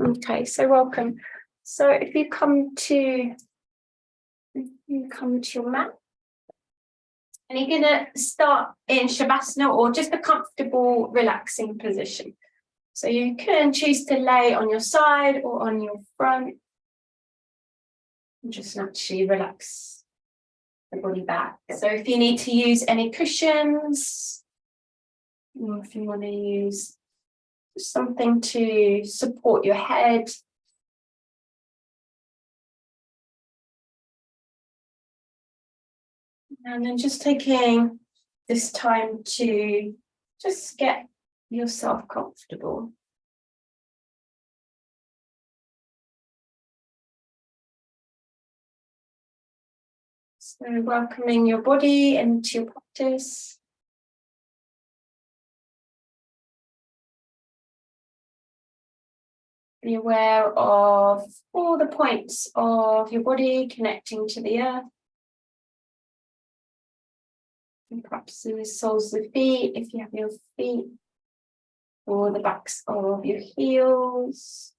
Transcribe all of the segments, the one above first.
Okay, so welcome. So if you come to your mat, and you're going to start in Shavasana or just a comfortable, relaxing position. So you can choose to lay on your side or on your front. And just naturally relax the body back. So if you need to use any cushions, or if you want to use something to support your head, and then just taking this time to just get yourself comfortable. So welcoming your body into your practice. Be aware of all the points of your body connecting to the earth. And perhaps the soles of the feet, if you have your feet, or the backs of your heels.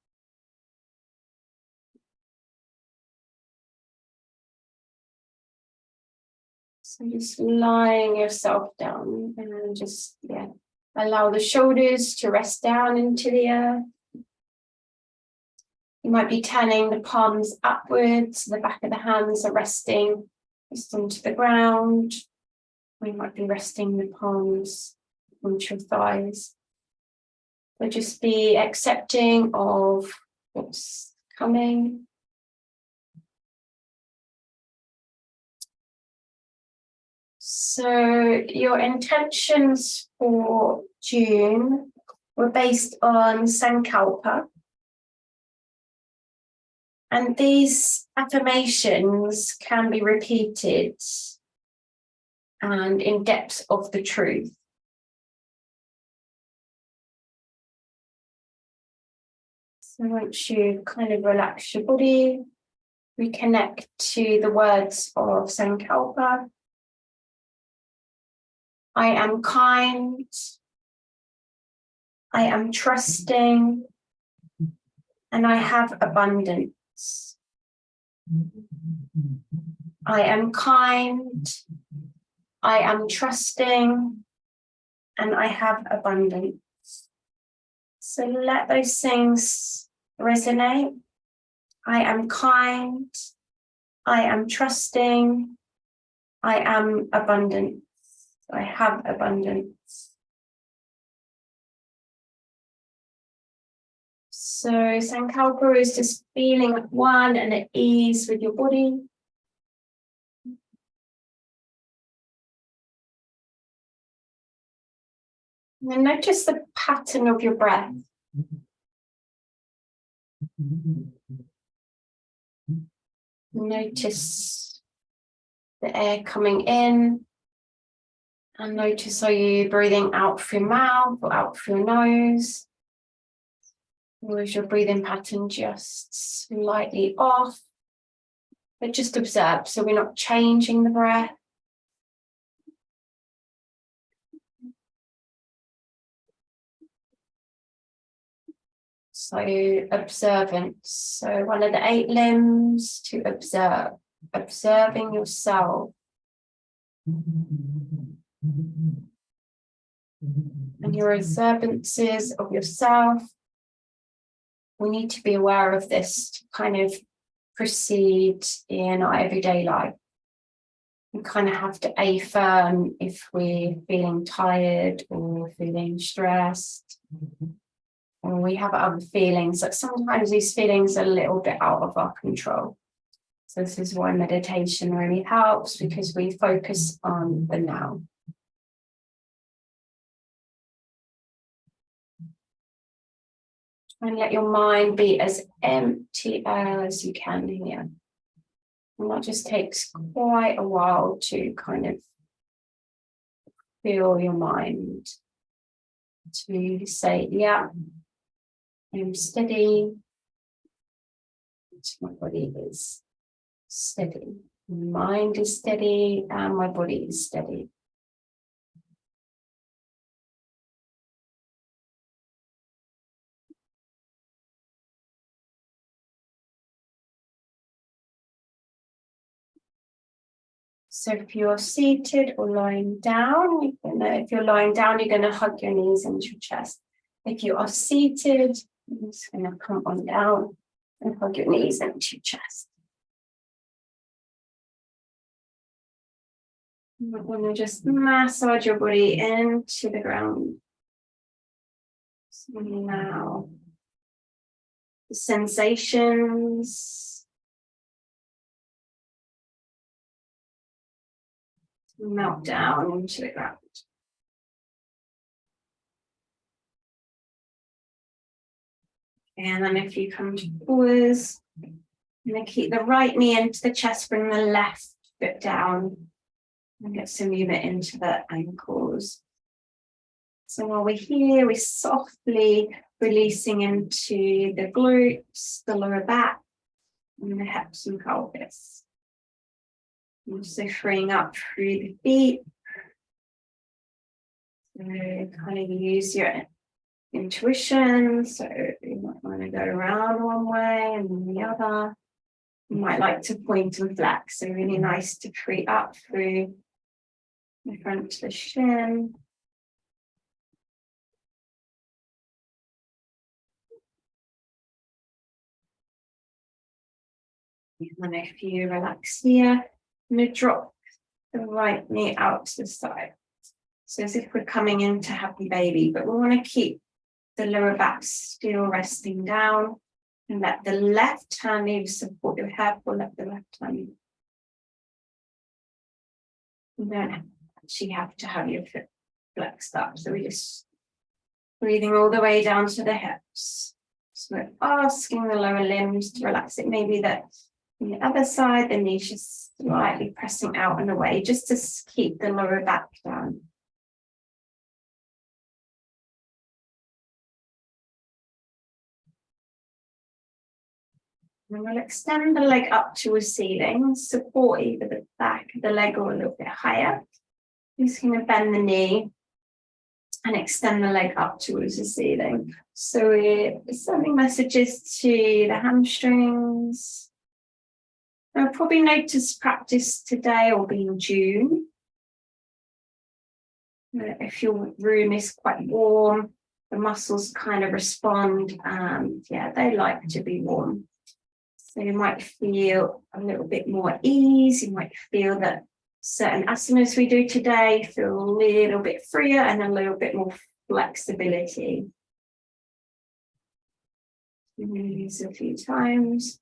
So just lying yourself down and just, allow the shoulders to rest down into the earth. You might be turning the palms upwards, the back of the hands are resting just onto the ground. We might be resting the palms onto your thighs. So just be accepting of what's coming. So your intentions for June were based on Sankalpa. And these affirmations can be repeated and in depth of the truth. So once you kind of relax your body, reconnect to the words of Sankalpa. I am kind. I am trusting. And I have abundance. I am kind. I am trusting. And I have abundance. So let those things resonate. I am kind. I am trusting. I am abundant. I have abundance. So Sankalpa is just feeling at one and at ease with your body. And then notice the pattern of your breath. Notice the air coming in. And notice, are you breathing out through your mouth or out through your nose? Or is your breathing pattern just slightly off? But just observe, so we're not changing the breath. So observance. So one of the 8 limbs to observe. Observing yourself. And your observances of yourself. We need to be aware of this to kind of proceed in our everyday life. We kind of have to affirm if we're feeling tired or feeling stressed. Or we have other feelings. Like sometimes these feelings are a little bit out of our control. So this is why meditation really helps, because we focus on the now. And let your mind be as empty as you can here. And that just takes quite a while to kind of feel your mind. To say, yeah, I'm steady. My body is steady. My mind is steady and my body is steady. So if you're seated or lying down, if you're lying down, you're going to hug your knees into your chest. If you are seated, you're just going to come on down and hug your knees into your chest. We're going to just massage your body into the ground. So now, the sensations melt down into the ground. And then if you come to pause, I'm going to keep the right knee into the chest, bring the left foot down, and get some movement into the ankles. So while we're here, we're softly releasing into the glutes, the lower back, and the hips and pelvis. Also freeing up through the feet. So kind of use your intuition. So you might want to go around one way and then the other. You might like to point and flex. So really nice to free up through the front of the shin. And then if you relax here, I'm going to drop the right knee out to the side. So as if we're coming into happy baby, but we want to keep the lower back still resting down and let the left hand either support your hip or let the left hand. You don't actually have to have your foot flexed up. So we're just breathing all the way down to the hips. So we're asking the lower limbs to relax. It may be that on the other side, the knees just slightly pressing out and away, just to keep the lower back down. And we'll extend the leg up to a ceiling, support either the back of the leg or a little bit higher. Just going to bend the knee and extend the leg up towards the ceiling. So we're sending messages to the hamstrings. I'll probably notice practice today or be in June. If your room is quite warm, the muscles kind of respond and they like to be warm. So you might feel a little bit more ease. You might feel that certain asanas we do today feel a little bit freer and a little bit more flexibility. I'm going to use a few times.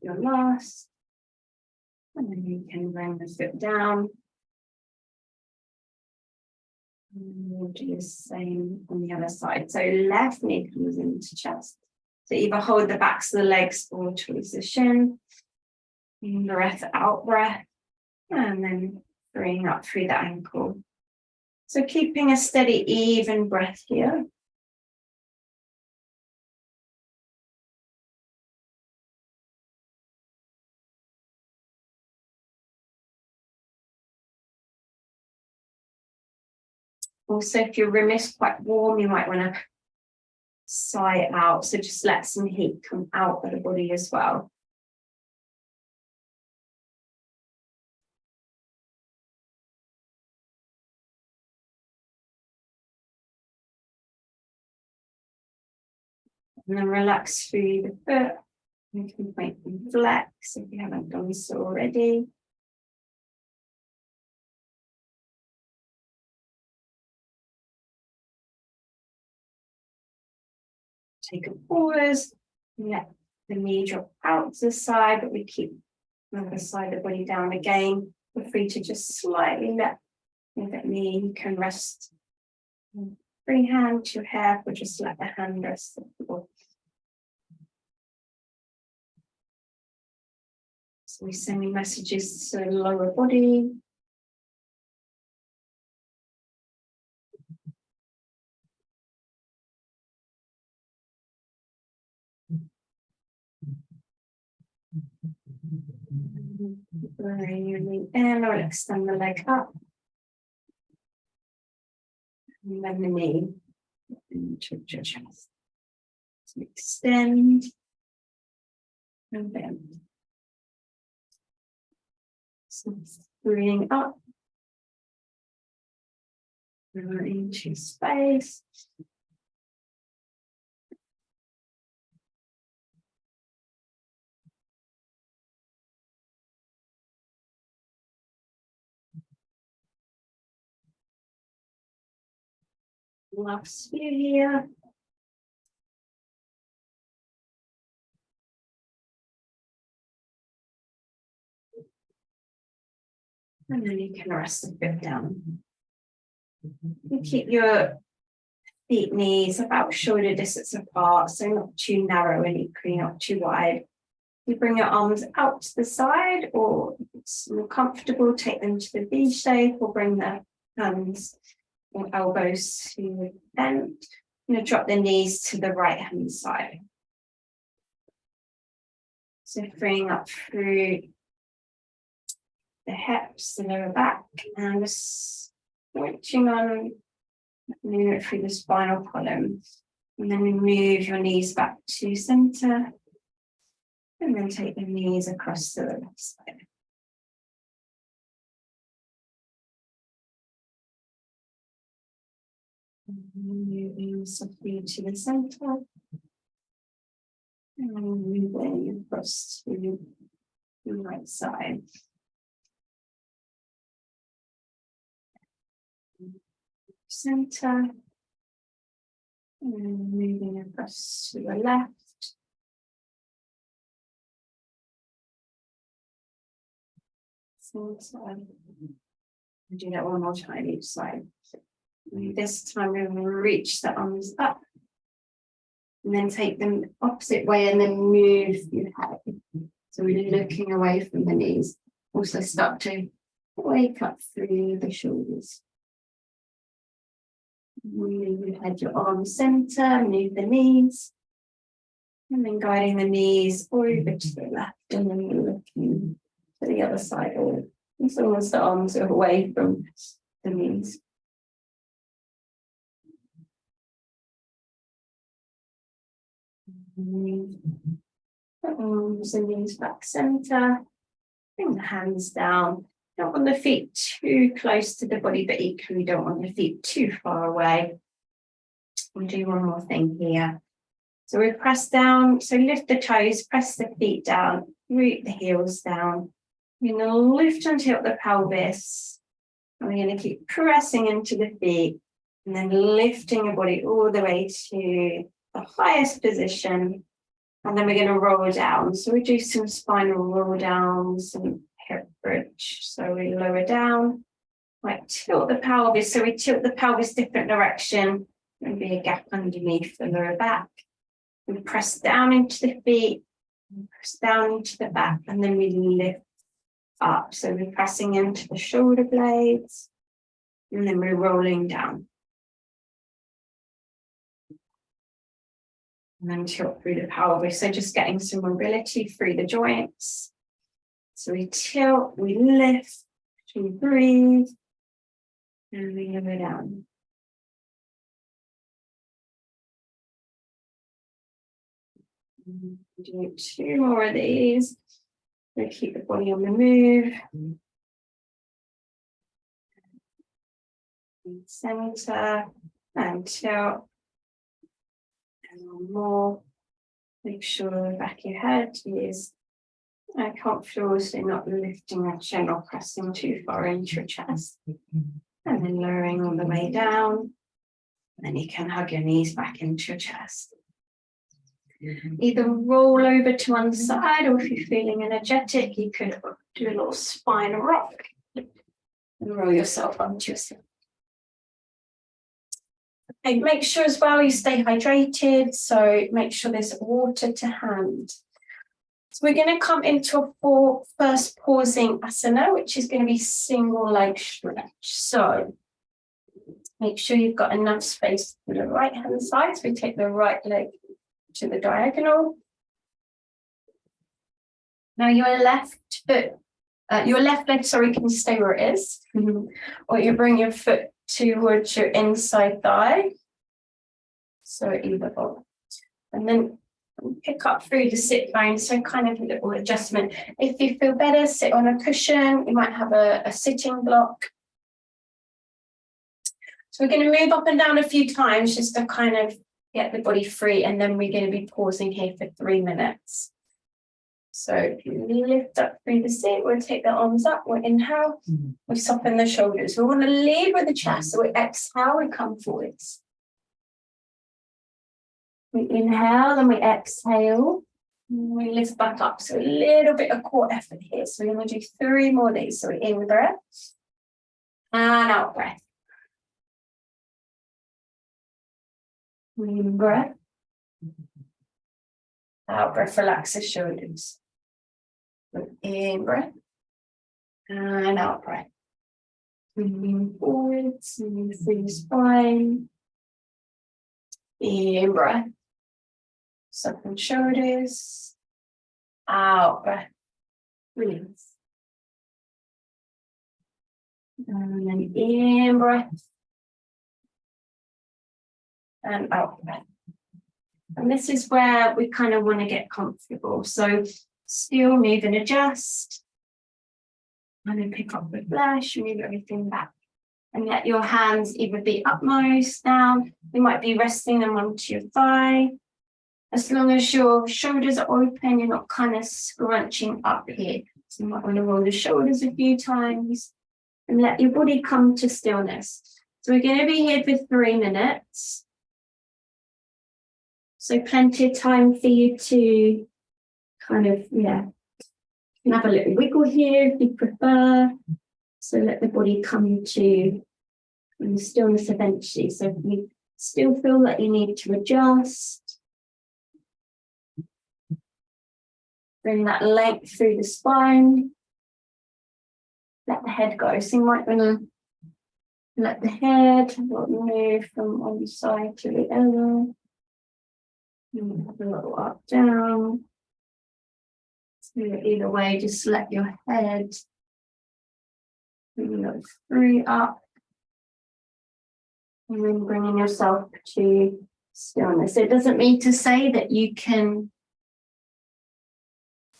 Your last. And then you can bring the foot down. And we'll do the same on the other side. So left knee comes into chest. So either hold the backs of the legs or towards the shin. In breath out, breath. And then freeing up through the ankle. So keeping a steady, even breath here. Also, if your room is quite warm, you might want to sigh it out. So just let some heat come out of the body as well. And then relax through the foot. You can point and flex if you haven't done so already. Take a pause. Let the knee drop out to the side, but we keep the other side of the body down again. Feel free to just slightly let that knee, you can rest. Free hand to your hip, or just let the hand rest on the body. So we're sending messages to the lower body. Bring your knee in, or extend the leg up. And then the knee into your chest. So extend and bend. So breathing up into space. Last few here. And then you can rest the foot down. You keep your feet, knees about shoulder distance apart, so not too narrow and equally not too wide. You bring your arms out to the side, or if it's more comfortable, take them to the V shape, or bring the hands or elbows to bend. You're going to drop the knees to the right hand side. So freeing up through the hips, the lower back, and just switching on, moving it through the spinal column. And then move your knees back to center. And then take the knees across to the left side. Moving softly to the center. And moving across to the right side. Center. And moving across to the left. Center. Do that one more time each side. This time we're going to reach the arms up. And then take them the opposite way and then move your head. So we're looking away from the knees. Also start to wake up through the shoulders. Move your head, your arms center, move the knees. And then guiding the knees over to the left and then looking to the other side. Or as long as the arms are away from the knees. Arms and knees back center. Bring the hands down. Don't want the feet too close to the body, but equally don't want the feet too far away. We'll do one more thing here. So we press down. So lift the toes, press the feet down, root the heels down. We're going to lift and tilt the pelvis. And we're going to keep pressing into the feet and then lifting your body all the way to the highest position. And then we're going to roll down. So we do some spinal roll downs and hip bridge. So we lower down, like tilt the pelvis. So we tilt the pelvis different direction. There'll be a gap underneath the lower back. We press down into the feet, press down into the back, and then we lift up. So we're pressing into the shoulder blades, and then we're rolling down. And then tilt through the pelvis. So just getting some mobility through the joints. So we tilt, we lift, we breathe, and we lower down. Do 2 more of these. We keep the body on the move. Center and tilt. And one more. Make sure the back of your head is comfortable, so not lifting your chin or pressing too far into your chest. And then lowering all the way down. And then you can hug your knees back into your chest. Either roll over to one side, or if you're feeling energetic, you could do a little spine rock and roll yourself onto yourself. Okay, make sure as well you stay hydrated, so make sure there's water to hand. So we're going to come into a first pausing asana, which is going to be single leg stretch. So make sure you've got enough space to the right hand side. So we take the right leg to the diagonal. Now your left leg, can stay where it is. Or you bring your foot towards your inside thigh. So either or. And then pick up through the sit bone, so kind of a little adjustment. If you feel better, sit on a cushion. You might have a sitting block. So we're going to move up and down a few times just to kind of get the body free, and then we're going to be pausing here for 3 minutes. So lift up through the sit, we'll take the arms up, we'll inhale, we soften the shoulders. We want to lead with the chest, so we exhale, we come forwards. We inhale and we exhale, and we lift back up. So a little bit of core effort here. So we're going to do 3 more of these. So we in breath and out breath. In breath. Out breath, relax the shoulders. In breath and out breath. Moving forwards, moving through the spine. In breath. Soften shoulders. Out breath. Release. And then in breath. And out breath. And this is where we kind of want to get comfortable. So still move and adjust. And then pick up the flesh, move everything back. And let your hands either be upmost, down. You might be resting them onto your thigh. As long as your shoulders are open, you're not kind of scrunching up here. So you might want to roll the shoulders a few times and let your body come to stillness. So we're going to be here for 3 minutes. So plenty of time for you to kind of, you can have a little wiggle here if you prefer. So let the body come to stillness eventually. So if you still feel that you need to adjust, bring that length through the spine. Let the head go. So you might want to let the head move from one side to the other. And have a little up, down. So either way, just let your head look through, up. And then bringing yourself to stillness. It doesn't mean to say that you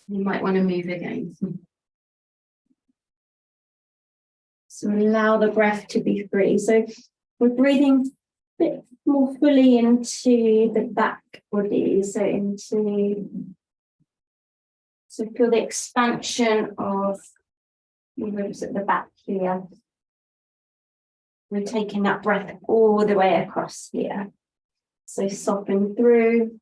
might want to move again. So allow the breath to be free. So we're breathing a bit more fully into the back body. So feel the expansion of the ribs at the back here. We're taking that breath all the way across here. So soften through.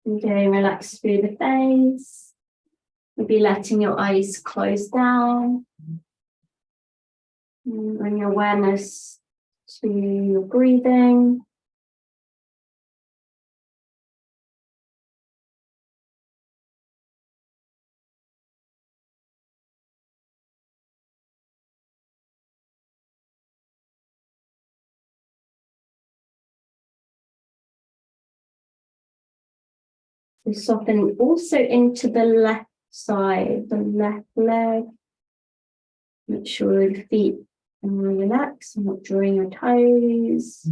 Okay, relax through the face. Maybe letting your eyes close down. And bring your awareness to your breathing. And soften also into the left side, the left leg. Make sure your feet are relaxed, not drawing your toes.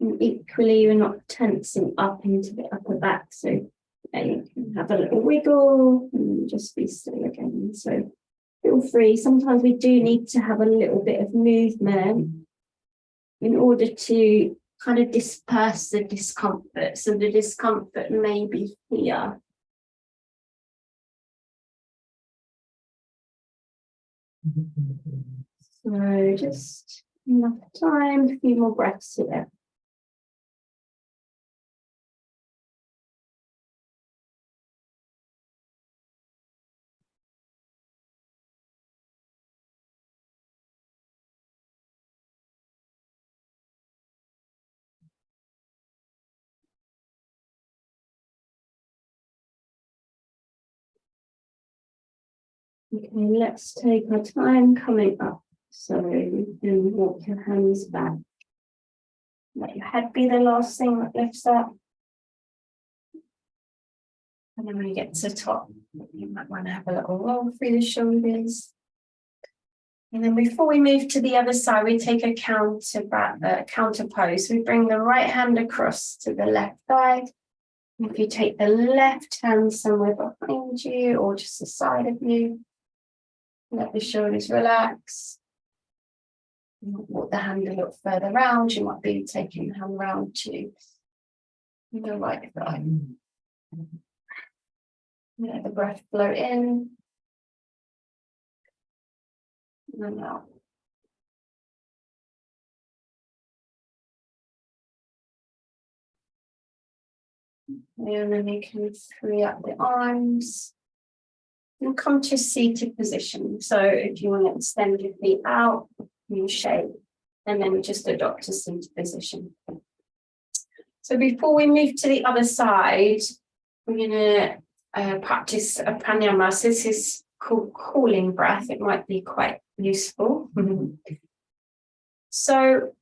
And equally, you're not tensing up into the upper back. So you can have a little wiggle and just be still again. So feel free. Sometimes we do need to have a little bit of movement in order to kind of disperse the discomfort. So the discomfort may be here. So just enough time, a few more breaths here. Okay, let's take our time coming up. So you can walk your hands back. Let your head be the last thing that lifts up. And then when you get to the top, you might want to have a little roll through the shoulders. And then before we move to the other side, we take a counter pose. We bring the right hand across to the left thigh. If you take the left hand somewhere behind you or just the side of you, let the shoulders relax. You might walk the hand a little further round. You might be taking the hand round to the right thigh. Let the breath flow in and out. And then you can free up the arms and come to seated position. So if you want to extend your feet out, you shape, and then just adopt a seated position. So before we move to the other side, we're going to practice a pranayama. So this is called cooling breath. It might be quite useful. So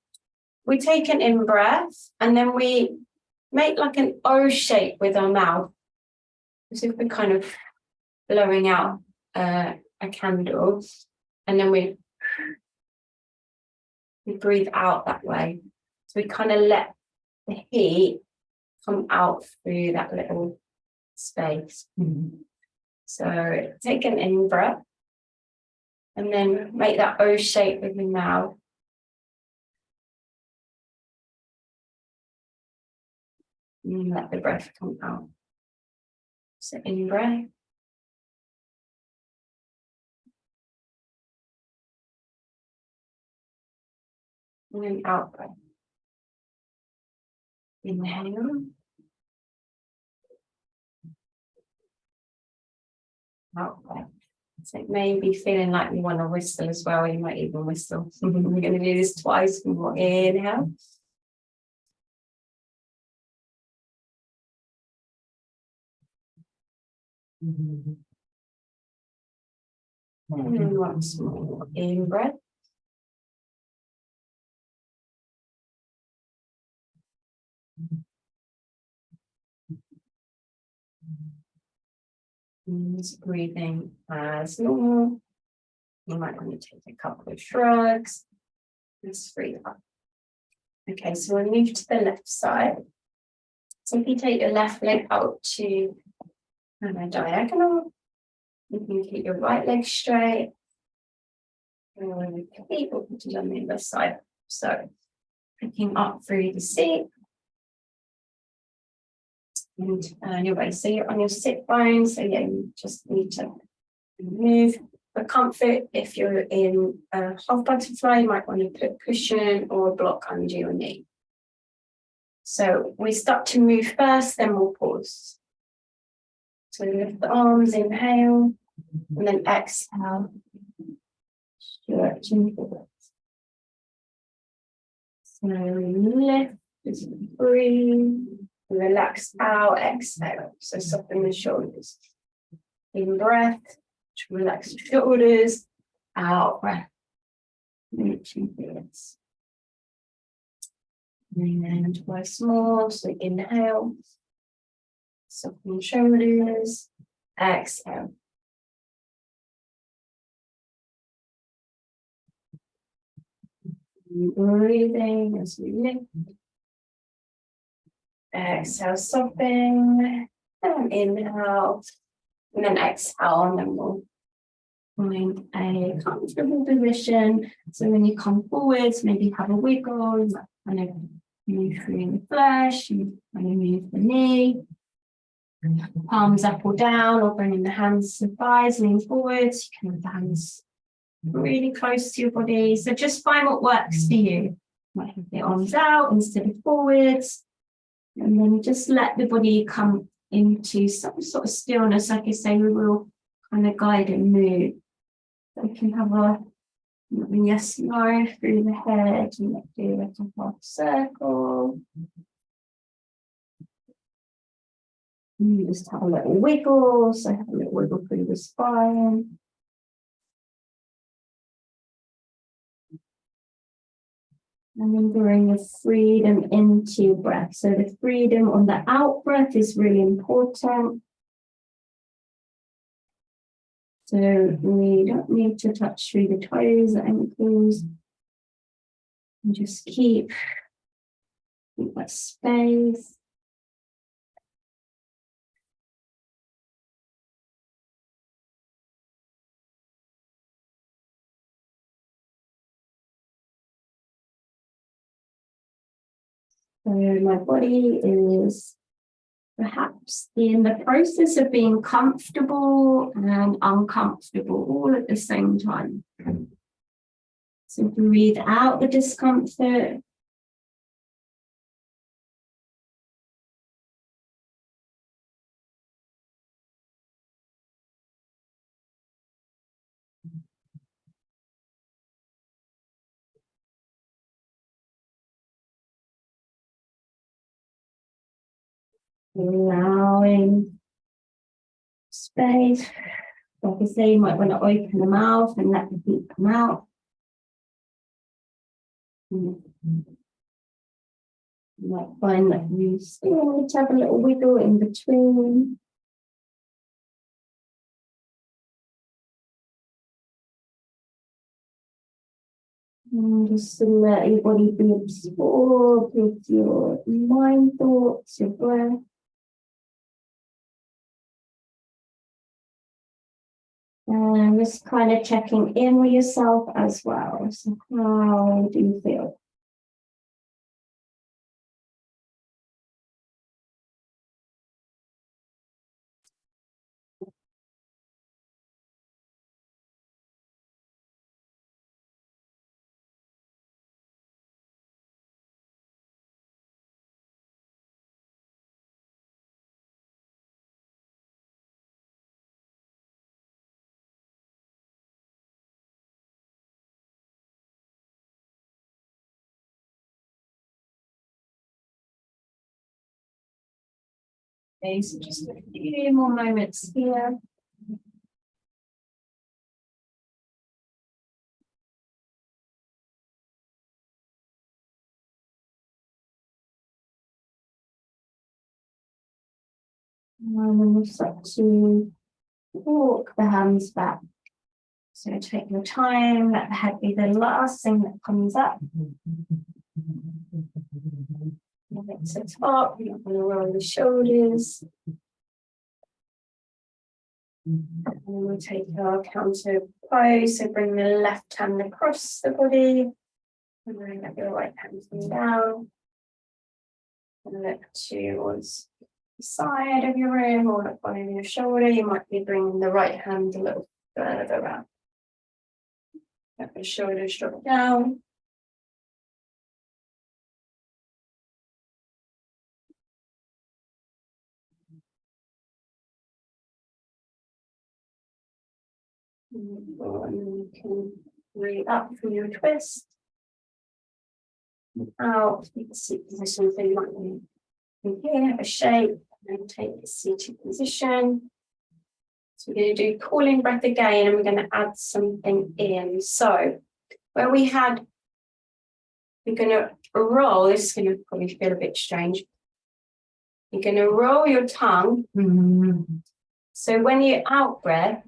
we take an in-breath, and then we make like an O shape with our mouth, as if we're kind of blowing out a candle, and then we breathe out that way. So we kind of let the heat come out through that little space. So take an in-breath, and then make that O shape with your mouth. And let the breath come out. So in breath. And then out breath. Inhale. Out breath. So it may be feeling like you want to whistle as well. You might even whistle. We're going to do this twice. More inhale. And once more, in breath. And breathing as normal. You might want to take a couple of shrugs. Just breathe up. Okay, so we'll move to the left side. So if you take your left leg out to a diagonal, you can keep your right leg straight. And then feet will put it on the other side. So picking up through the seat. And turn your way. So you're on your sit bones. So yeah, you just need to move for comfort. If you're in a half butterfly, you might want to put cushion or a block under your knee. So we start to move first, then we'll pause. So lift the arms, inhale, and then exhale. Stretching forward. Slowly lift, just breathe, relax out, exhale. So soften the shoulders. In breath, relax the shoulders, out breath. Reaching forwards. And then twice more, so inhale, soften shoulders, exhale. Breathing as we lift. Exhale, soften, and inhale, and then exhale, and then we'll find a comfortable position. So when you come forwards, maybe have a wiggle, kind of move through the flesh, you kind of move the knee, palms up or down, or bringing the hands to the thighs, lean forwards. You can have the hands really close to your body. So just find what works for you. You might have the arms out instead of forwards. And then just let the body come into some sort of stillness. Like I say, we will kind of guide and move. So we can have a yes, no through the head, and let's do a little half circle. And you just have a little wiggle. So have a little wiggle through the spine. And then bring the freedom into your breath. So the freedom on the out breath is really important. So we don't need to touch through the toes or ankles. And just keep that space. So my body is perhaps in the process of being comfortable and uncomfortable all at the same time. So breathe out the discomfort. Allowing space. Like I say, you might want to open the mouth and let the heat come out. You might find that you still need to have a little wiggle in between. And just to let your body be absorbed with your mind thoughts, your breath. And just kind of checking in with yourself as well. So how do you feel? Okay, so just a few more moments here. And then we'll start to walk the hands back. So take your time, let the head be the last thing that comes up. Move it to the top, you're not going to roll the shoulders. And then we'll take our counter pose, so bring the left hand across the body. And then let your right hand come down. And look towards the side of your room or look on your shoulder. You might be bringing the right hand a little further out. Let the shoulders drop down. And you can breathe up from your twist. Out, you can sit position, so you might be from here, a shape, and take a seated position. So we're going to do cooling breath again, and we're going to add something in. So where we had, we're going to roll, this is going to probably feel a bit strange. You're going to roll your tongue. So when you out breath,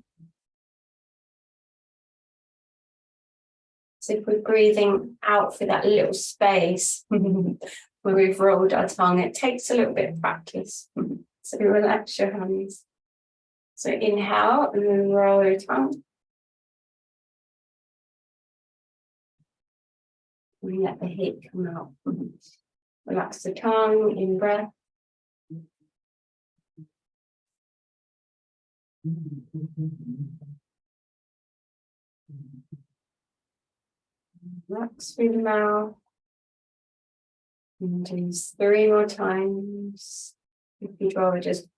so if we're breathing out for that little space where we've rolled our tongue, it takes a little bit of practice. So relax your hands. So inhale and then roll your tongue. And let the heat come out. Relax the tongue, in breath. Relax through the mouth. And do 3 more times. If you'd rather just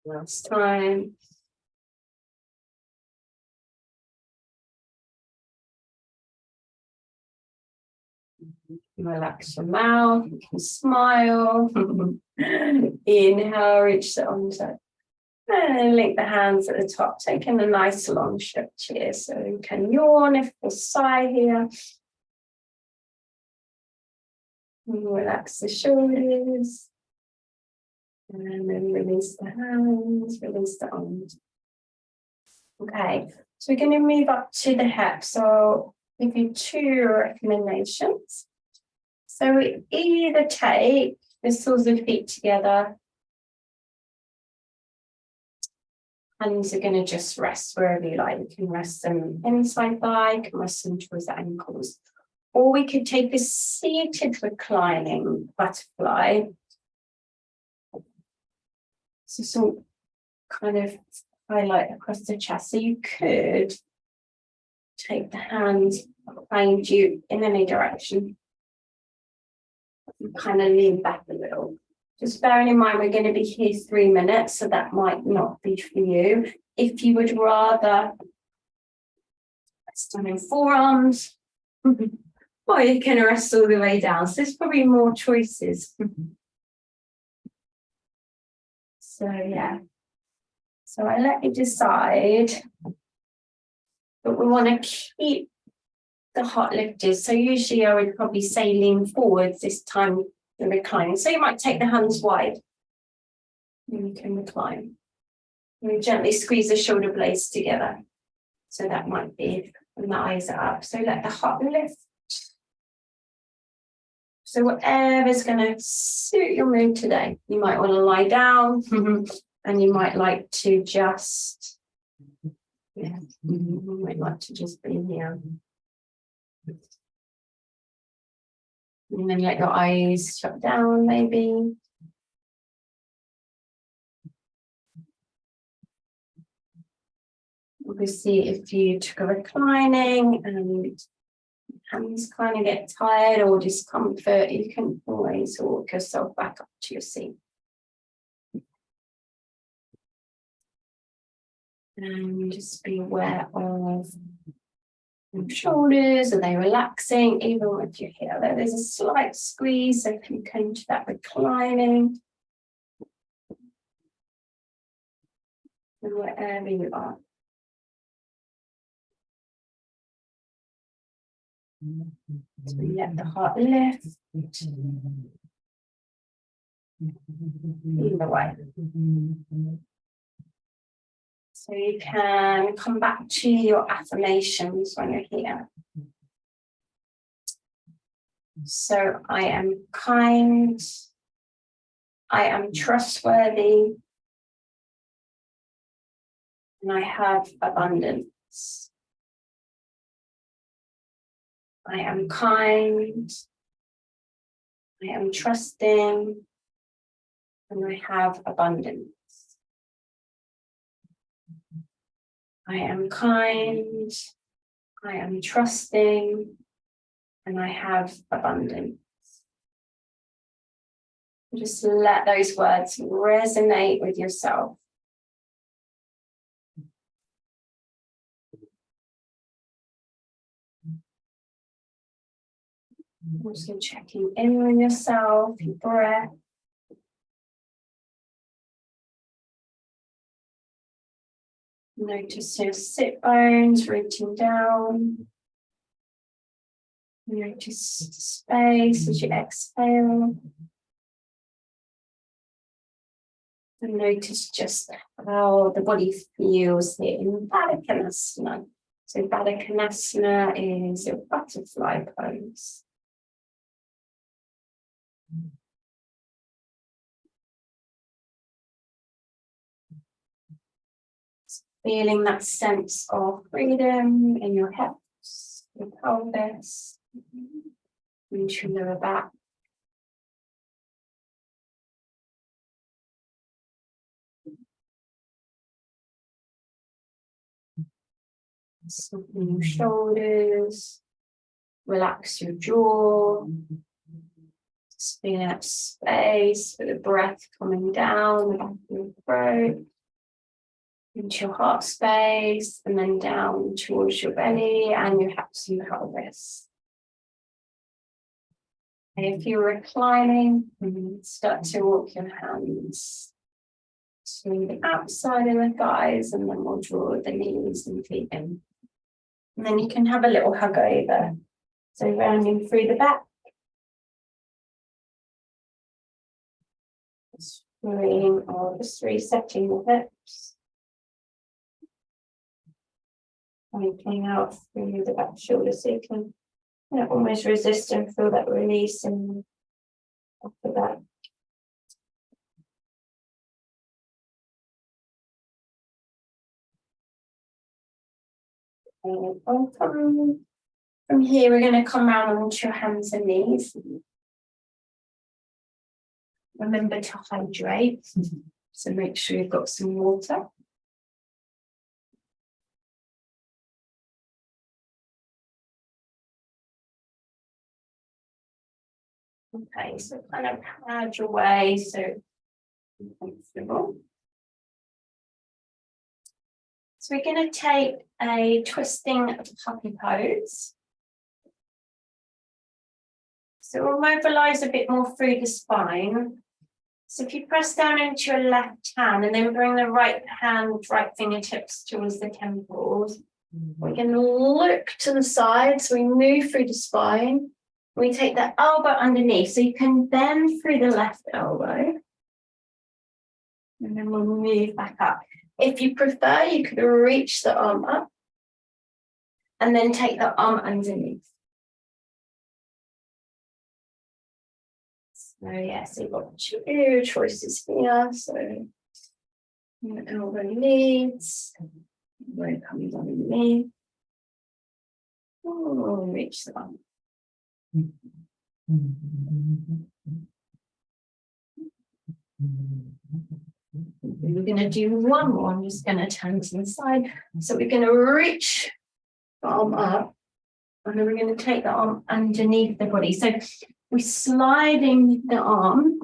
last time. Relax your mouth, you can smile. Inhale, reach the arms up. And link the hands at the top, taking a nice long stretch here. So you can yawn if you sigh here. And relax the shoulders. And then release the hands, release the arms. Okay, so we're going to move up to the hips. So I'll give you two recommendations. So we either take the soles of the feet together. Hands are going to just rest wherever you like. You can rest them inside thigh, you can rest them towards the ankles. Or we could take a seated reclining butterfly. So some kind of highlight across the chest. So you could take the hands behind you in any direction. And kind of lean back a little. Just bearing in mind, we're going to be here 3 minutes, so that might not be for you. If you would rather rest on your forearms, or you can rest all the way down. So there's probably more choices. So yeah. So I let you decide. But we want to keep the heart lifted. So usually I would probably say lean forwards this time. Reclining. So you might take the hands wide and you can recline. And gently squeeze the shoulder blades together. So that might be when the eyes are up. So let the heart lift. So whatever's going to suit your mood today. You might want to lie down and you might like to just, you might like to just be here. And then let your eyes shut down, maybe. Obviously, if you took a reclining and hands kind of get tired or discomfort, you can always walk yourself back up to your seat. And just be aware of your shoulders, are they relaxing? Even if you're here, there's a slight squeeze. So if you come to that reclining, and wherever you are. So let the heart lift. Either way. So you can come back to your affirmations when you're here. So I am kind, I am trustworthy, and I have abundance. I am kind, I am trusting, and I have abundance. I am kind, I am trusting, and I have abundance. Just let those words resonate with yourself. Also checking in on yourself, your breath. Notice your sit bones rooting down. Notice the space as you exhale. And notice just how the body feels here in Baddha Konasana. So Baddha Konasana is your butterfly pose. Feeling that sense of freedom in your hips, your pelvis, into your lower back. Soften your shoulders, relax your jaw. Just feel that space for the breath coming down the back of your throat. Into your heart space, and then down towards your belly and your hips and pelvis. And if you're reclining, start to walk your hands to the outside of the thighs, and then we'll draw the knees and feet in. And then you can have a little hug over. So rounding through the back. Freeing or just resetting the hips. Opening out through the back shoulder so you can almost resist and feel that release and off the back. From here, we're going to come round onto your hands and knees. Remember to hydrate, so make sure you've got some water. Okay, so kind of pad your way so you're comfortable. So we're going to take a twisting puppy pose. So we'll mobilize a bit more through the spine. So if you press down into your left hand and then bring the right hand, right fingertips towards the temples, we're going to look to the side. So we move through the spine. We take the elbow underneath. So you can bend through the left elbow. And then we'll move back up. If you prefer, you could reach the arm up and then take the arm underneath. So yes, you've got two choices here. So your elbow leads, where it comes underneath. Oh, reach the arm. We're going to do one more. I'm just going to turn to the side. So we're going to reach the arm up, and then we're going to take the arm underneath the body. So we're sliding the arm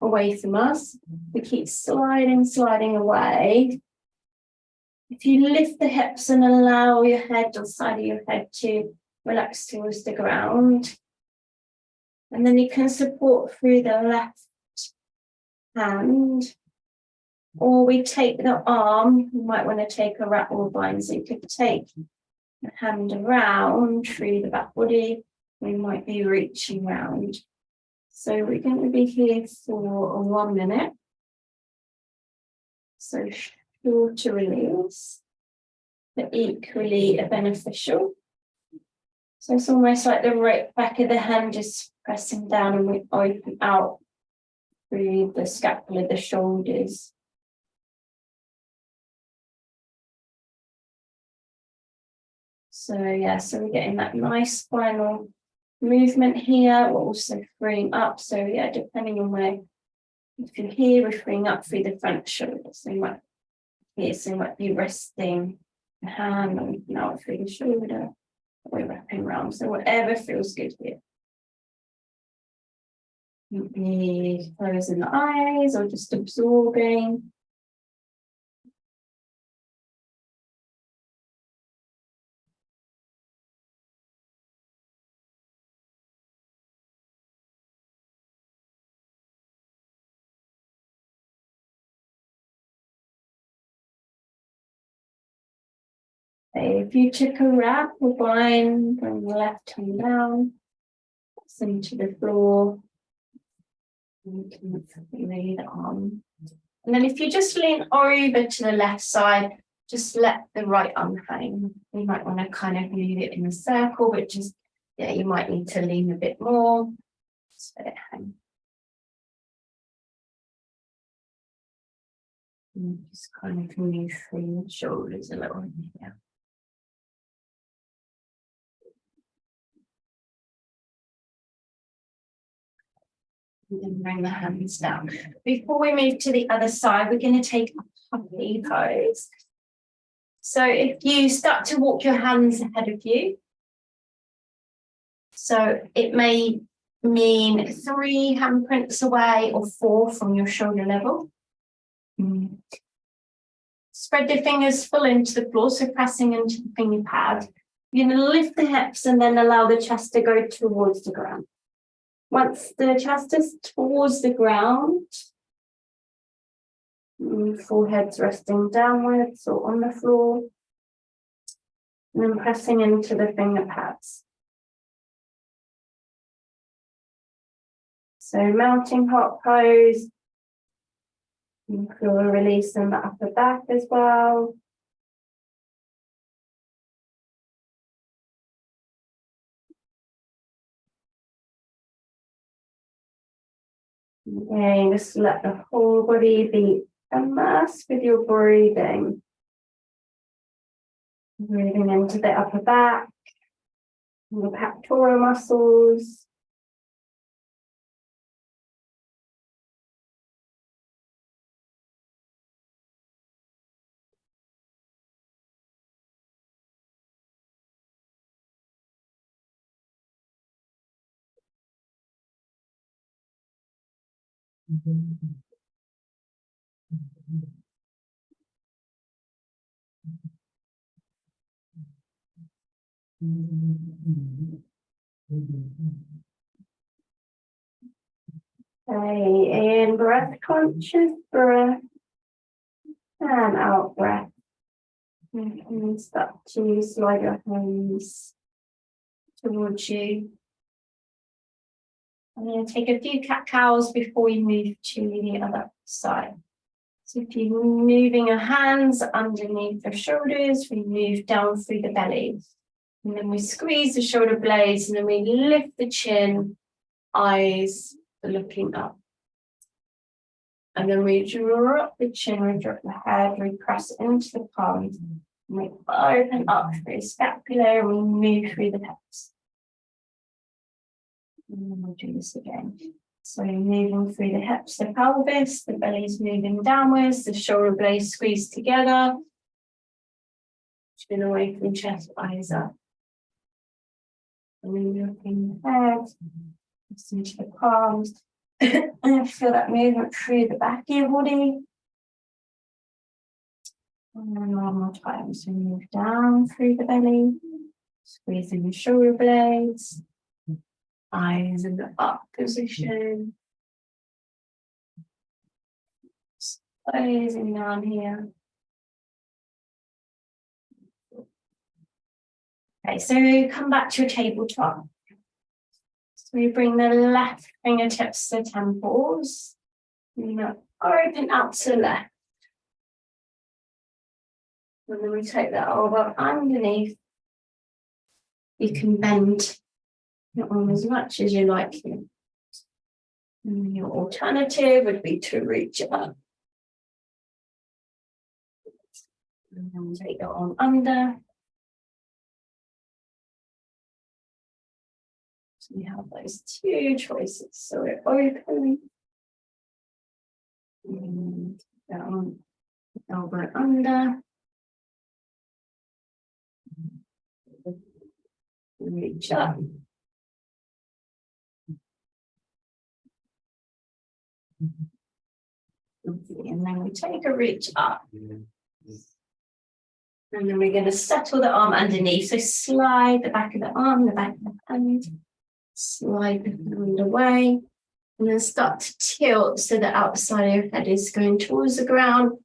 away from us. We keep sliding away. If you lift the hips and allow your head or side of your head to relax towards the ground, and then you can support through the left hand. Or we take the arm, you might want to take a rat or bind, so you could take the hand around through the back body. We might be reaching round. So we're going to be here for 1 minute. So shorter release, but equally beneficial. So it's almost like the right back of the hand just pressing down, and we open out through the scapula, the shoulders. So yeah, so we're getting that nice spinal movement here. We're also freeing up. So yeah, depending on where, if you're here, we're freeing up through the front shoulder. So you might here, so you might be resting the hand and now through the shoulder. We're wrapping around. So whatever feels good here. Maybe closing the eyes or just absorbing. If you took a wrap or bind, bring the left hand down, press into the floor, and you can lay the arm. And then if you just lean over to the left side, just let the right arm hang. You might want to kind of move it in a circle, which is, yeah, you might need to lean a bit more. Just let it hang. And just kind of move through the shoulders a little bit here. And then bring the hands down. Before we move to the other side, we're going to take a puppy pose. So if you start to walk your hands ahead of you, so it may mean 3 handprints away or 4 from your shoulder level. Spread the fingers full into the floor, so pressing into the finger pad. You're going to lift the hips and then allow the chest to go towards the ground. Once the chest is towards the ground, Forehead's resting downwards or on the floor. And then pressing into the finger pads. So mounting hot pose. You feel a release in the upper back as well. Again, just let the whole body be immersed with your breathing. Breathing into the upper back, and the pectoral muscles. Okay, in breath, conscious breath, and out breath. You can start to slide your hands towards you. I'm going to take a few cat-cows before we move to the other side. So if you're moving your hands underneath the shoulders, we move down through the belly. And then we squeeze the shoulder blades and then we lift the chin, eyes looking up. And then we drop the chin, we drop the head, we press into the palms. And we open up through the scapula and we move through the hips. And then we'll do this again. So moving through the hips, the pelvis, the belly's moving downwards, the shoulder blades squeeze together. Chin away from chest, eyes up. And then looking ahead, listen to the palms. And feel that movement through the back of your body. And then one more time. So move down through the belly, squeezing the shoulder blades, eyes in the up position. Squeezing down here. Okay, so come back to your tabletop. So we bring the left fingertips to the temples. Open out to the left. And then we take that elbow underneath. You can bend your arm as much as you like here. And your alternative would be to reach up. And then take your arm under. So we have those two choices. So we're open. And down, elbow under. Reach up. And then we take a reach up. And then we're going to settle the arm underneath. So slide the back of the arm, the back of the hand. Slide the hand away. And then start to tilt so the outside of your head is going towards the ground.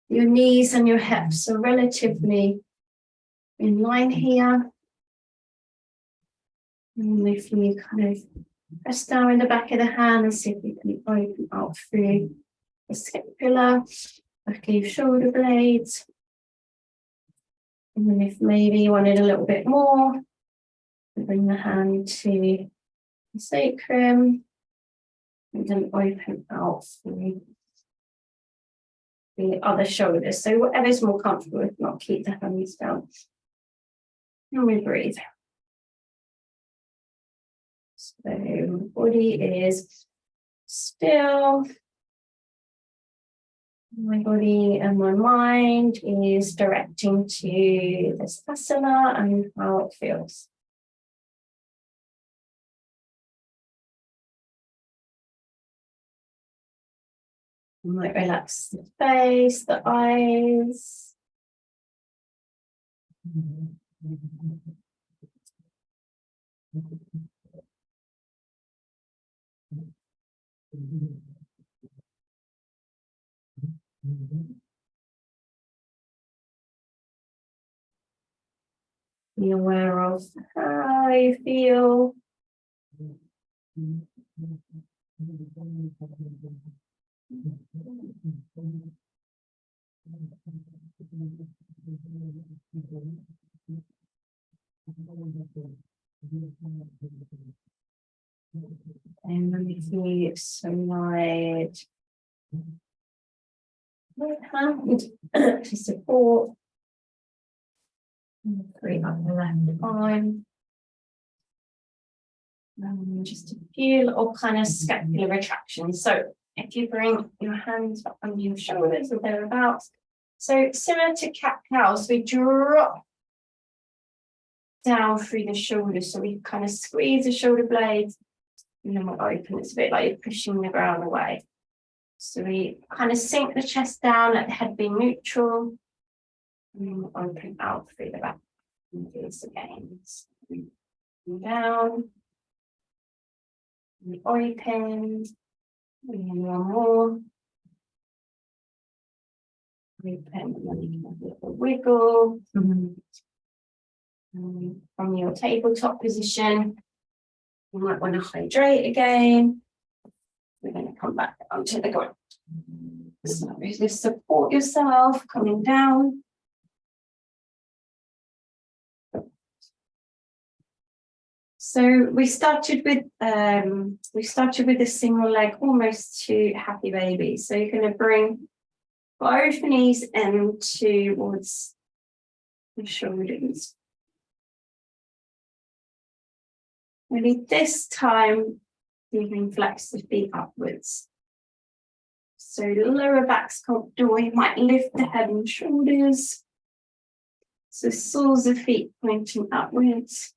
Your knees and your hips are relatively in line here. And if you kind of press down in the back of the hand and see if you can open out through the scapula, back of your shoulder blades. And then if maybe you wanted a little bit more, bring the hand to the sacrum and then open out through the other shoulder. So whatever's more comfortable, if not, keep the hands down. And we breathe. So the body is still. My body and my mind is directing to this asana and how it feels. You might relax the face, the eyes. Be aware of how you feel. And then we can slide right hand to support. Three up the left arm. And just a few little kind of scapular retractions. So if you bring your hands up on your shoulders or thereabouts. So similar to cat-cow, so we drop down through the shoulders. So we kind of squeeze the shoulder blades and then we'll open. It's a bit like you're pushing the ground away. So we kind of sink the chest down, let the head be neutral. And then we'll open out through the back. And do this again. And down. And open. And one more. Open. And then you can have a little wiggle. From your tabletop position. You might want to hydrate again. We're going to come back onto the ground. So just support yourself, coming down. So we started with a single leg almost to happy baby. So you're going to bring both knees in towards the shoulders. Really this time you can flex the feet upwards. So the lower back's comfortable. You might lift the head and shoulders. So soles of feet pointing upwards.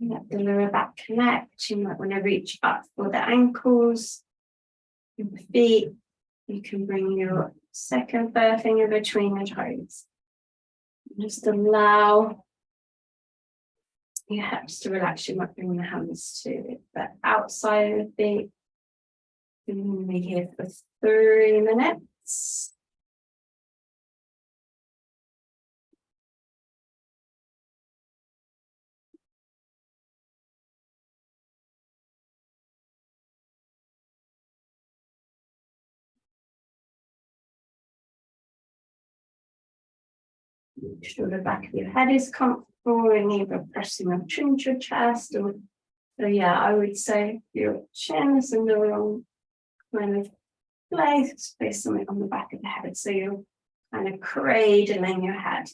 Let the lower back connect. You might want to reach up for the ankles. Your feet. You can bring your second, third finger between the toes. Just allow your hips to relax. You might bring the hands to it, but outside of the feet. We're going to be here for 3 minutes. Make sure the back of your head is comfortable and either pressing up into your chest or, so yeah, I would say your chin is in the wrong kind of place, place something on the back of the head. So you're kind of cradling your head.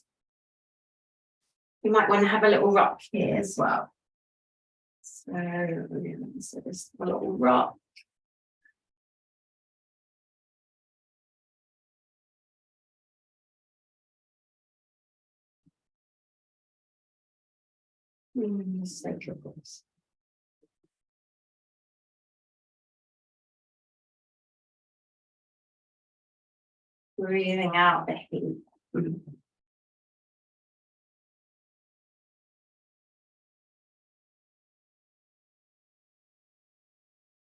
You might want to have a little rock here as well. So just a little rock. Circles. Breathing out the heat.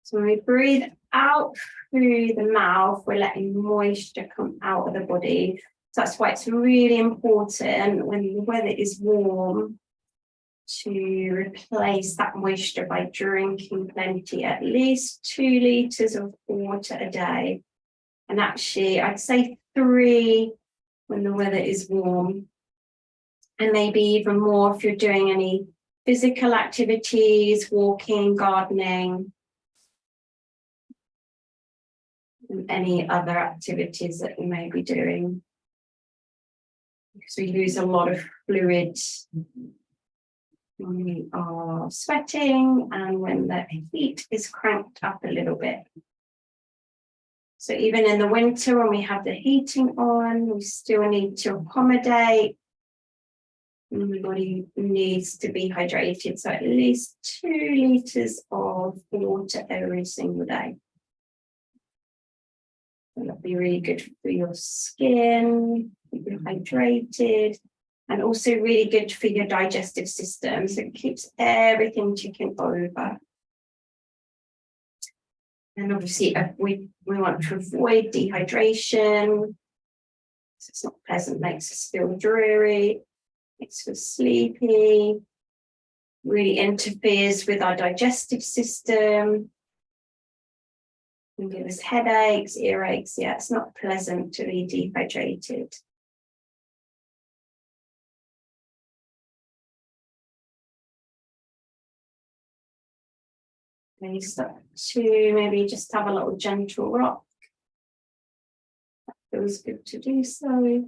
So when we breathe out through the mouth, we're letting moisture come out of the body. So that's why it's really important when the weather is warm to replace that moisture by drinking plenty, at least 2 litres of water a day. And actually, I'd say 3 when the weather is warm. And maybe even more if you're doing any physical activities, walking, gardening, and any other activities that you may be doing. Because we lose a lot of fluid when we are sweating and when the heat is cranked up a little bit. So even in the winter when we have the heating on, we still need to accommodate. And the body needs to be hydrated. So at least 2 litres of water every single day. That'll be really good for your skin, keep you hydrated, and also really good for your digestive system. So it keeps everything ticking over. And obviously, we want to avoid dehydration. So it's not pleasant, makes us feel dreary, makes us sleepy, really interferes with our digestive system. Can give us headaches, earaches. Yeah, it's not pleasant to be dehydrated. And you start to maybe just have a little gentle rock. That feels good to do so.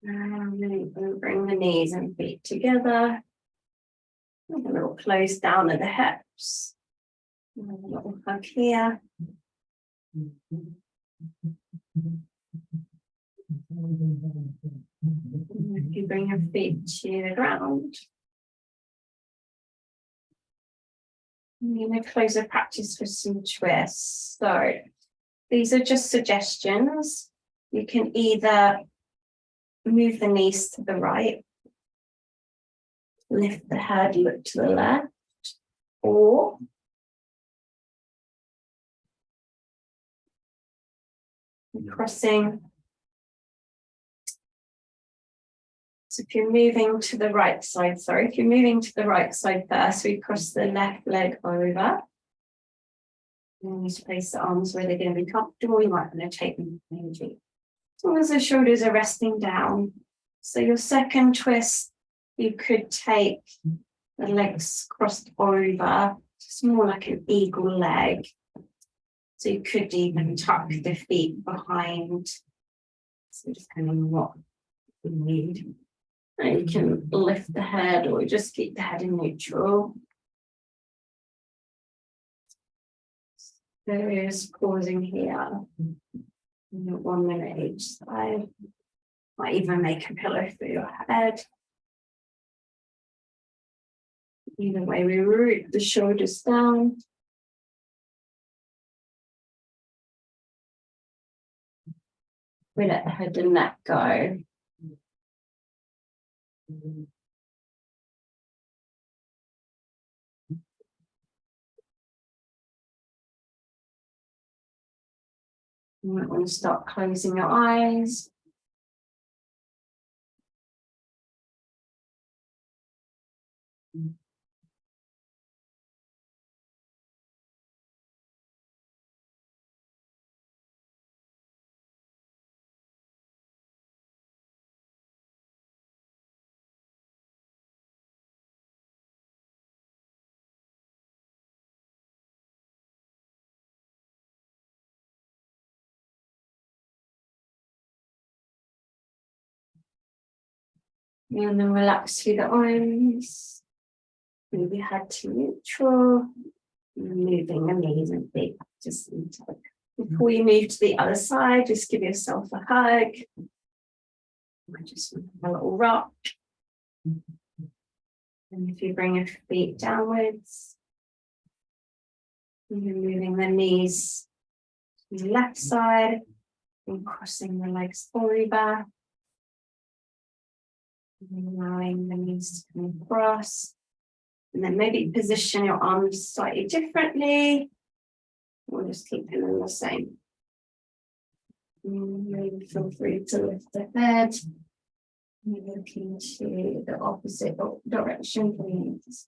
And then bring the knees and feet together. With a little close down at the hips. And a little hug here. If you bring your feet to the ground. I'm going to close the practice with some twists. So these are just suggestions. You can either move the knees to the right, lift the head, look to the left, or crossing. So if you're moving to the right side, if you're moving to the right side first, we cross the left leg over. And you place the arms where they're going to be comfortable. You might want to take them maybe. As long as the shoulders are resting down. So your second twist, you could take the legs crossed over. It's more like an eagle leg. So you could even tuck the feet behind. So just kind of what you need. And you can lift the head or just keep the head in neutral. There is pausing here. 1 minute each side. Might even make a pillow for your head. Either way, we root the shoulders down. We let the head and neck go. You might want to start closing your eyes. And then relax through the arms. Move your head to neutral. Moving the knees and feet just into it. Before you move to the other side, just give yourself a hug. Just a little rock. And if you bring your feet downwards, you're moving the knees to the left side and crossing the legs over. And allowing the knees to come across. And then maybe position your arms slightly differently. We'll just keep them the same. Maybe feel free to lift the head. Looking to the opposite direction, please.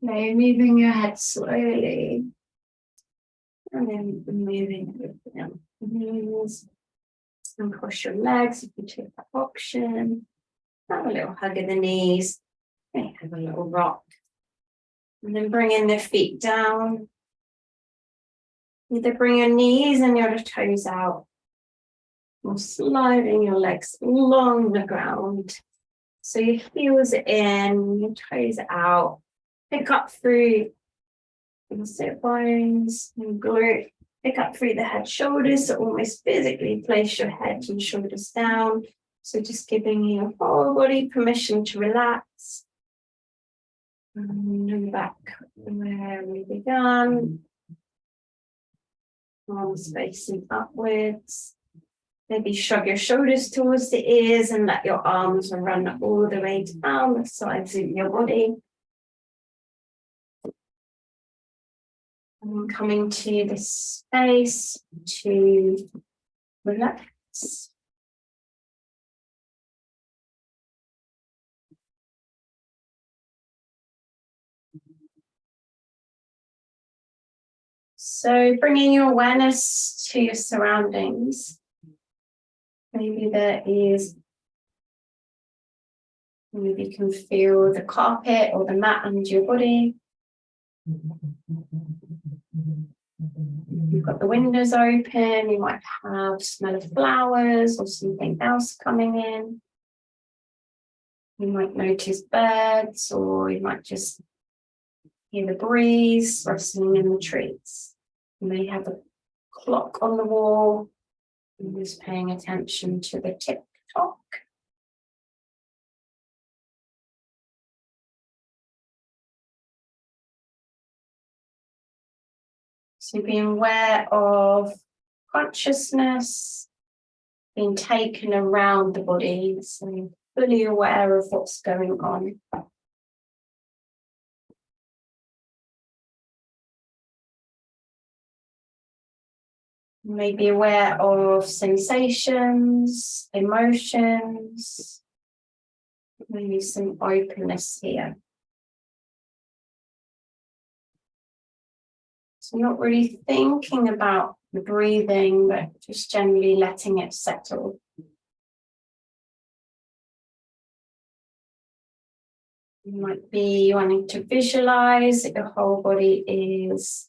Okay, moving your head slowly. And then moving down the knees and cross your legs if you take that option. Have a little hug in the knees. Okay, have a little rock. And then bringing the feet down. Either bring your knees and your toes out, or sliding your legs along the ground. So your heels are in, your toes are out. Pick up through the sit bones and glute. Pick up through the head, shoulders. So almost physically place your head and shoulders down. So just giving your whole body permission to relax. And back where we began. Arms facing upwards. Maybe shrug your shoulders towards the ears and let your arms run all the way down the sides of your body. And coming to this space to relax. So bringing your awareness to your surroundings. Maybe maybe you can feel the carpet or the mat under your body. You've got the windows open, you might have smell of flowers or something else coming in. You might notice birds, or you might just hear the breeze rustling in the trees. You may have a clock on the wall. I'm just paying attention to the tick-tock. So being aware of consciousness being taken around the body, so fully aware of what's going on. You may be aware of sensations, emotions, maybe some openness here. So not really thinking about the breathing, but just generally letting it settle. You might be wanting to visualize that your whole body is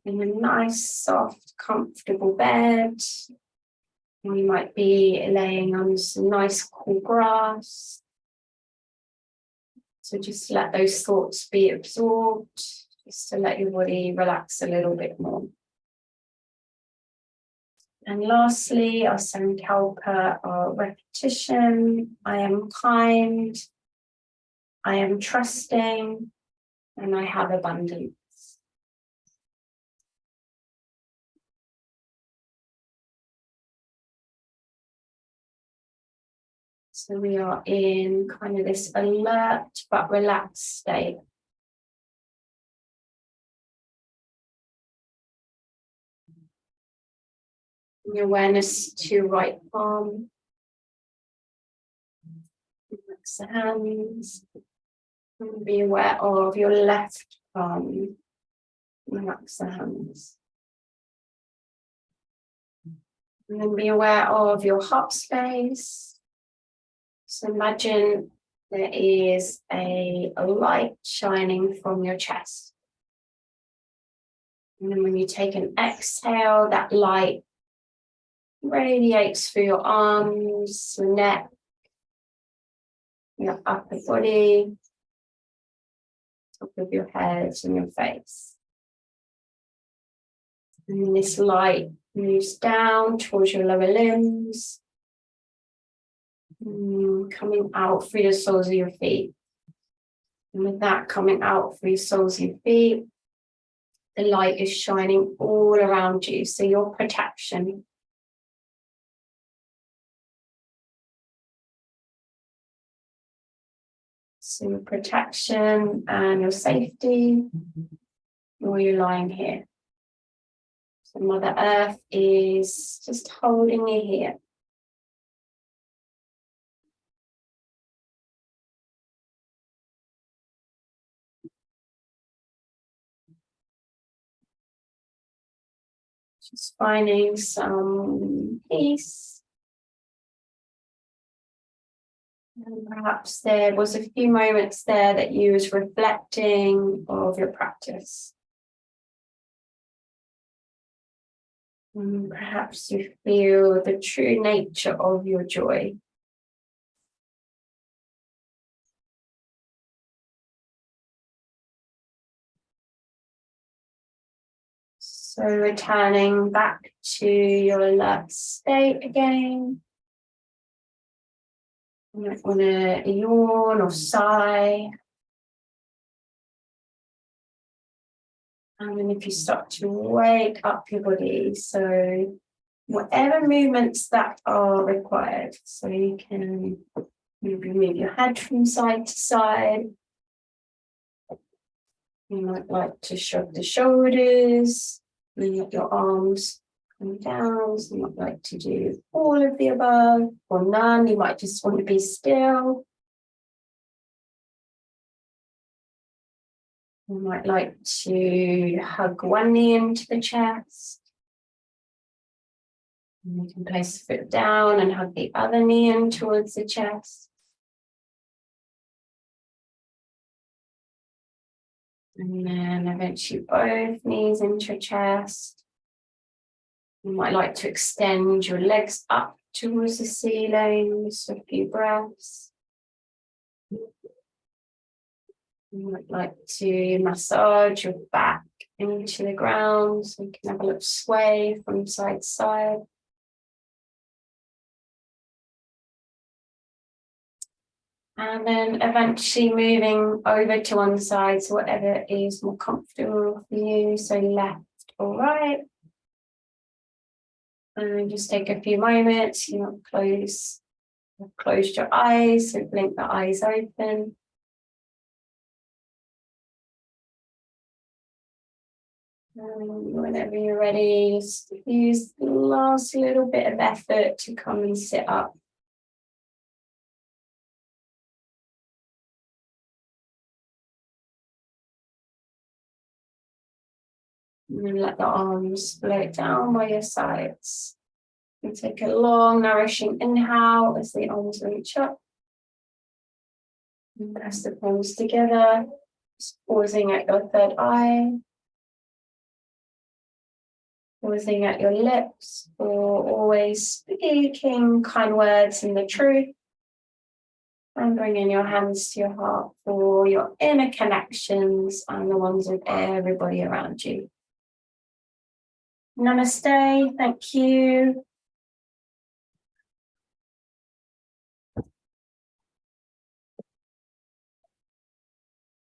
in a nice, soft, comfortable bed. And you might be laying on some nice, cool grass. So just let those thoughts be absorbed, just to let your body relax a little bit more. And lastly, our Sankalpa, our repetition. I am kind, I am trusting, and I have abundance. So we are in kind of this alert but relaxed state. Your awareness to right palm. Relax the hands. And be aware of your left palm. Relax the hands. And then be aware of your heart space. So imagine there is a light shining from your chest. And then when you take an exhale, that light radiates through your arms, your neck, your upper body, top of your head and your face. And this light moves down towards your lower limbs, coming out through the soles of your feet. And with that coming out through the soles of your feet, the light is shining all around you. So your protection. So your protection and your safety, while you're lying here. So Mother Earth is just holding you here. Just finding some peace. And perhaps there was a few moments there that you was reflecting of your practice. And perhaps you feel the true nature of your joy. So returning back to your alert state again. You might want to yawn or sigh. And then if you start to wake up your body, so whatever movements that are required. So you can maybe move your head from side to side. You might like to shrug the shoulders, let your arms come down. So you might like to do all of the above or none. You might just want to be still. You might like to hug one knee into the chest. And you can place the foot down and hug the other knee in towards the chest. And then eventually both knees into your chest. You might like to extend your legs up towards the ceiling, just a few breaths. You might like to massage your back into the ground so you can have a little sway from side to side. And then eventually moving over to one side, so whatever is more comfortable for you, so left or right. And just take a few moments, close your eyes, so blink the eyes open. And whenever you're ready, just use the last little bit of effort to come and sit up. And then let the arms float down by your sides. And take a long, nourishing inhale as the arms reach up. And press the palms together, just pausing at your third eye. Pausing at your lips for always speaking kind words in the truth. And bringing your hands to your heart for your inner connections and the ones with everybody around you. Namaste. Thank you.